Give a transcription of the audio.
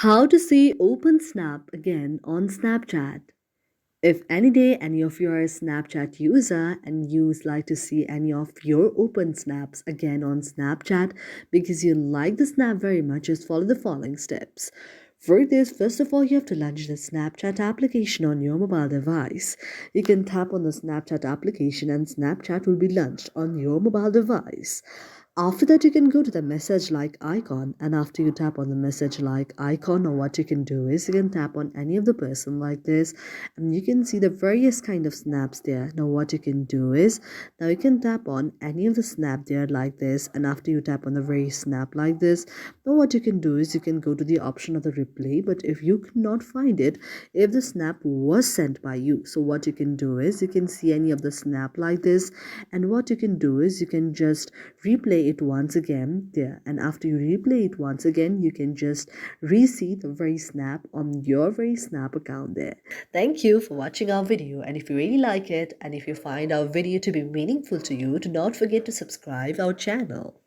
How to see Open Snap again on Snapchat. If any day any of you are a Snapchat user and you would like to see any of your open snaps again on Snapchat because you like the snap very much, just follow the following steps. For this, first of all, you have to launch the Snapchat application on your mobile device. You can tap on the Snapchat application and Snapchat will be launched on your mobile device. After that, you can go to the message like icon, and after you tap on the message like icon, or what you can do is you can tap on any of the person like this, and you can see the various kind of snaps there. Now, what you can do is now you can tap on any of the snap there like this, and after you tap on the very snap like this, now what you can do is you can go to the option of the replay. But if you cannot find it, if the snap was sent by you, so what you can do is you can see any of the snap like this, and what you can do is you can just replay it once again there, and after you replay it once again you can just re-see the very snap on your very snap account there. Thank you for watching our video, and if you really like it and if you find our video to be meaningful to you, do not forget to subscribe our channel.